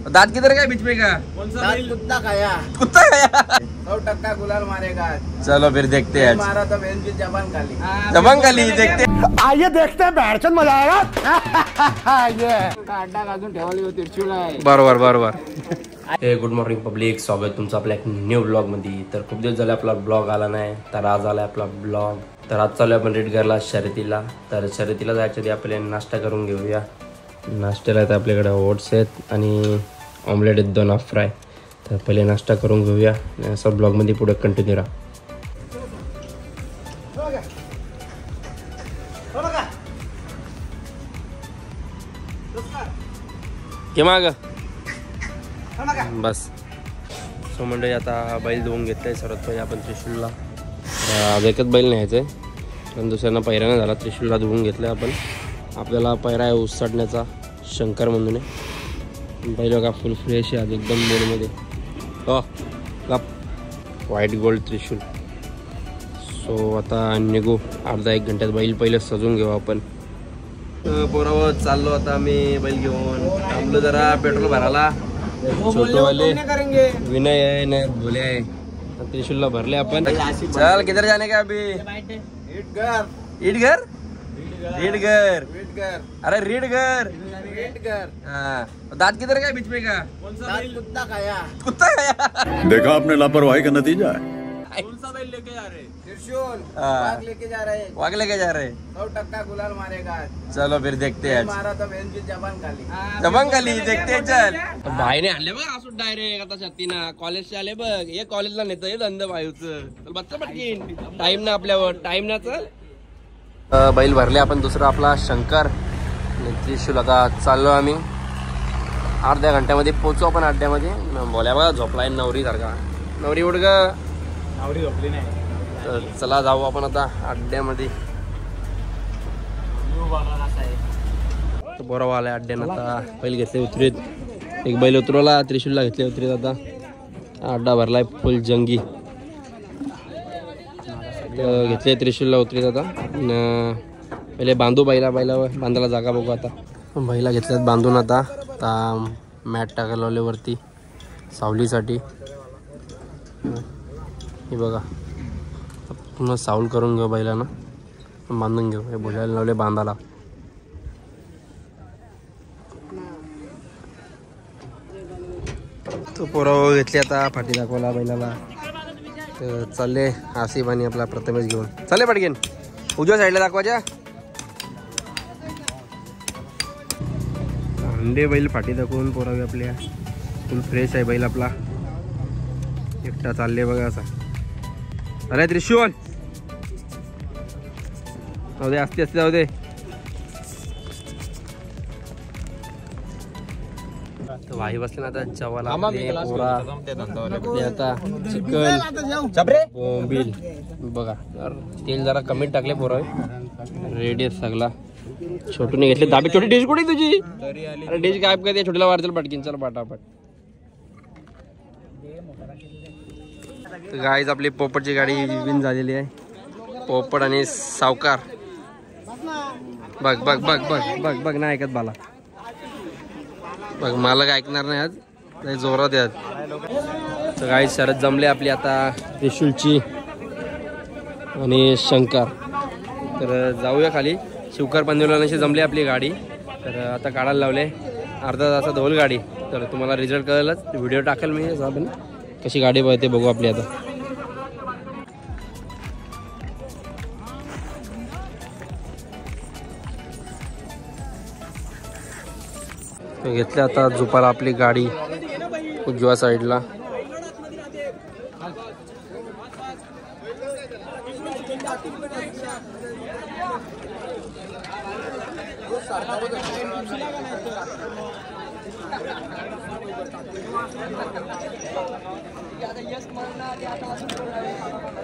दांत किधर गए बीच में का? कुत्ता खाया, कुत्ता खाया। 100% गुलाल मारेगा। चलो फिर देखते हैं। मारा तो बहन की जबान खाली, जबान खाली देखते हैं। आइए देखते हैं, बैठचंद मजा आएगा। ये अड्डा घालून ठेवली होती त्रिशूल आहे। बरोबर हे गुड मॉर्निंग पब्लिक, स्वागत तुमचं आपल्या एक न्यू ब्लॉग मध्ये। तर खूप दिवस झाले आपला ब्लॉग आला नाही, तर आज आला आपला ब्लॉग। तर आज चालू आपण रेडगरला शर्यतीला। तर शर्यतीला जायच्या आधी आपल्याला नाश्ता करून घेऊया। नाश्त्याला तर आपल्याकडे ओट्स आहेत आणि ऑमलेट आहेत 2 हाफ फ्राय। तर पहिले नाश्ता करून घेऊया, असं ब्लॉगमध्ये पुढे कंटिन्यू राहा। के माग बस सो मंडळी, आता बैल धुवून घेतलंय। सर्वात पहिले आपण त्रिशूलला आज एकच बैल न्यायचंय, पण दुसऱ्यांना पैरा नाही झाला। त्रिशूलला धुवून घेतलंय आपण। आपल्याला पैरा आहे उसडण्याचा शंकर म्हणून आहे। बैल बघा फुल फ्रेश आहे आज, एकदम मोडमध्ये। हो व्हाईट गोल्ड त्रिशूल। सो आता निघू, अर्धा 1 घंट्यात बैल पहिले सजून घेऊ आपण। बरोबर चाललो आता आम्ही बैल घेऊन। थांबलो जरा पेट्रोल भरायला। छोटे वाले विनय है न बोले है, त्रिशूलला भरले अपन। चल किधर जाने का अभी? ईटघर अरे रीडघर। हाँ दांत किधर गए बीच में का? कुत्ता खाया, देखा आपने लापरवाही का नतीजा है। कौन सा बैल लेके जा रहे? त्रिशूल लेके जा रहे, वाघ लेके जा रहे। 100% गुलाल मारेगा। चलो फिर देखते हैं। मारा तो बहन की जबान खाली देखते हैं। चल भाई ने आणले बघ असं डायरेक्ट आता छत्तीना कॉलेजचे आले बघ। हे कॉलेजला नेतं हे धंदा वायूचं। चल बच्चा पटकीन, टाइम ना आपल्यावर, टाइम ना। चल बैल भरले आपण। दुसरा आपला शंकर आणि त्रिशूल। आता चाललो आम्ही, अर्ध्या घंट्यामध्ये पोहोचू आपण अड्ड्यामध्ये। बोल्या बघा झोपलाय नवरी सारखा। नवरी उठ ग, नवरी झोपली नाही। तर चला जाऊ आपण आता अड्ड्यामध्ये। बरोबर आलाय अड्ड्यानं। आता बैल घेतले उतरीत, एक बैल उतरवला, त्रिशूलला घेतले उतरीत। आता अड्डा भरलाय फुल जंगी। घेतले त्रिशूलला उतरीत। आता पहिले बांधू बैला बांधायला जागा बघू। आता बैला घेतल्यात बांधून। आता मॅट टाकायला लावले वरती सावलीसाठी। हे बघा पुन्हा सावल करून घेऊ बैलांना, बांधून घेऊ। हे बोलायला लावले बांधायला। तो पोरं घेतली आता, फाटी दाखवला बैलाला। तर चालले आसिफ आणि आपला प्रथमेश घेऊन। चालले पटकेन उजव्या साईडला दाखवायच्या। अंडे बैल फाटी दाखवून पोरावे आपल्या। फुल फ्रेश आहे बैल आपला, एकटा चालले बघा असा। अरे त्रिशूल जाऊ दे, असते जाऊ दे। भाई बसले ना आता जेवायला पोरा। आता चिकन बोंबील बघा, तेल जरा कमी टाकले पोरा। रेडी आहे सगळा। छोटूने घेतले दाबे। छोटी डिश कुठे तुझी? अरे डिश गायब करते, छोटीला वाढतील पटकीन। चल पटापट। गाईज आपली पोपटची गाडी विन झालेली आहे। पोपट आणि सावकार बघ बघ बघ बघ बघ बघ नाही ऐकत बाला बघ। मालक ऐकणार नाही आज, लय जोरात आहे आज। तर गाईज शरद जमले आपली आता त्रिशूलची आणि शंकर। तर जाऊया खाली। शिवकर पंदिवलांशी जमली आपली गाडी। तर आता काढायला लावले, अर्धा तासात होईल गाडी। तर तुम्हाला रिझल्ट कळेलच, व्हिडिओ टाकेल मी आपण कशी गाडी पळते बघू आपली। आता घेतली आता झोपाला आपली गाडी उजव्या साईडला।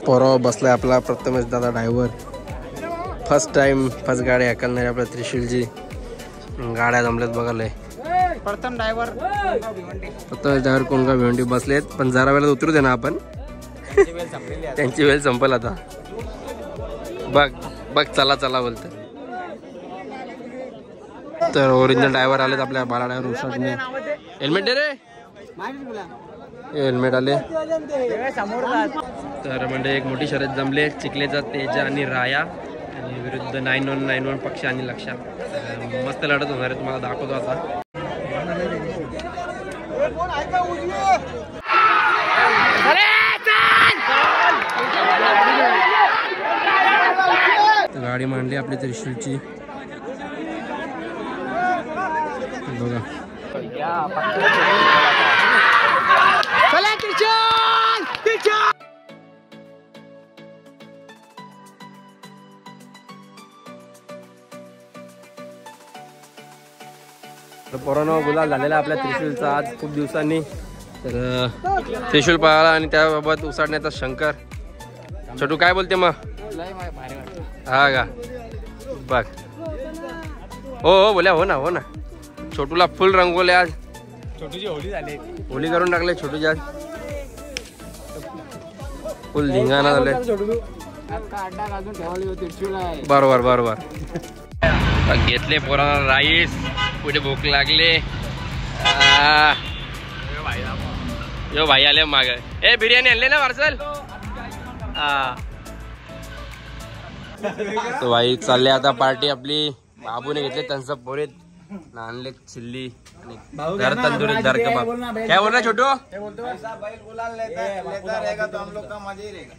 पोराव बसलाय आपला प्रथमेश दादा ड्रायव्हर। फर्स्ट टाइम फर्स्ट गाडी हाकलणारी आपल्या त्रिशूलची। गाड्या जमल्यात बघायला। प्रथम ड्रायव्हर कोणगा भिवंडी बसलेत, पण जरा वेळात उतरू दे ना आपण। त्यांची वेळ संपल आता। बघ बघ चला चला बोलत। तर ओरिजिनल ड्रायव्हर आलेत आपल्या बाला ड्रायव्हर उसटणे। हेल्मेट दे रे. हेल्मेट आले. तर म्हणजे एक मोठी शर्यत जमले. चिखलेचा तेजा आणि राया आणि विरुद्ध 9191 पक्ष आणि लक्षा. मस्त लढत होणार आहे, तुम्हाला दाखवतो आता. गाडी मांडली आपली त्रिशूलची बघा. पोरांनो गुलाल झालेला आपल्या त्रिशूलचा आज खूप दिवसांनी. तर त्रिशूल पळाला आणि त्याबाबत उसाडण्याचा शंकर. छोटू काय बोलते मग? हा का बघ. हो बोल्या. हो ना छोटूला फुल रंगवले आज. छोटूची होळी झाली. होळी करून टाकले छोटूची आज. फुल धिंगाणा झाले. बरोबर. घेतले पोरांना राईस. पुढे भूक लागले. यो भाई आले माग. ए बिर्याणी आणले ना पार्सल. तो भाई चालले आता पार्टी आपली. बाबूने घेतले त्यांचं पोरेत आणले चिल्ली आणि घर तंदुरी दर कबाब. काय बोल रहा छोटू?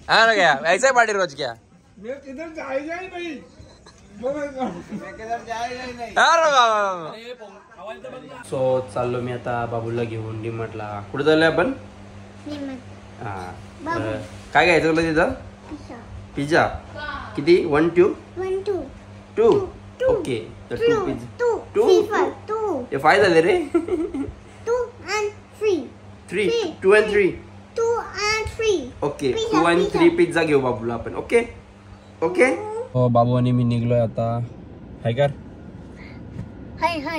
हाँ क्या ऐसा पार्टी रोज क्या? सो चाललो मी आता बाबूला घेऊन डीमार्टला. कुठे चाललोय आपण? हा काय घ्यायचं तुला तिथं? पिझ्झा. किती? 1 2 ओके. तर 2 पिझ्झा. 2 5 झाले रे. 2 and 3 ओके. 2 and 3 पिझ्झा घेऊ बाबूला आपण. ओके. हो बाबू आणि मी निघलोय आता. हाय कर. हाय.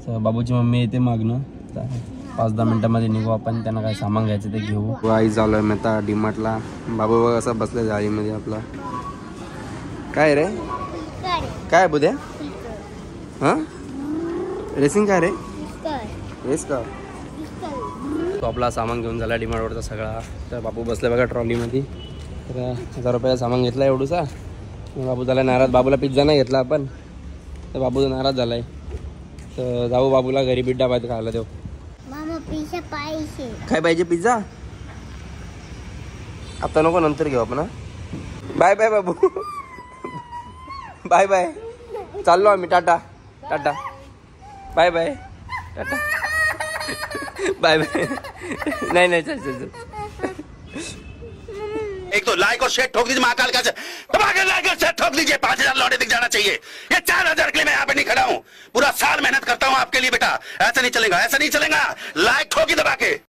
बाबूची मम्मी येते मागणं. 5-10 मिनिटांमध्ये निघू आपण. त्यांना काय सामान घ्यायचं ते घेऊ. आई चालूय मी आता डीमार्टला. बाबू बघ असं बसलाय जाळीमध्ये आपला. काय रे काय बुद्या? हा रेसिंग काय रे? रेस का? तो आपला सामान घेऊन झाला डीमार्टवरचा सगळा. तर बाबू बसले बघा ट्रॉलीमध्ये. तर 1000 रुपयाचा सामान घेतला एवढूसा. बाबू झाला नाराज. बाबूला पिझ्झा नाही घेतला आपण तर बाबू नाराज झालाय. तर जाऊ बाबूला घरी बिड्डा पाहिजे खायला देऊ. काय पाहिजे? पिझ्झा आता नको, नंतर घेऊ आपण. बाय बाय बाबू. Bye bye. चाललो आम्ही. Tata bye bye. Tata bye bye. नाही चल. एक तो लाइक और शेयर ठोक दीजिए महाकाल का लाइक और शेयर ठोक दीजिए. 5000 लौटे दिख जाना चाहिए. ये 4000 के लिए मैं यहाँ पे नहीं खड़ा हूँ. पूरा साल मेहनत करता हूँ आपके लिए बेटा. ऐसा नहीं चलेगा. लाइक ठोकी दबा के.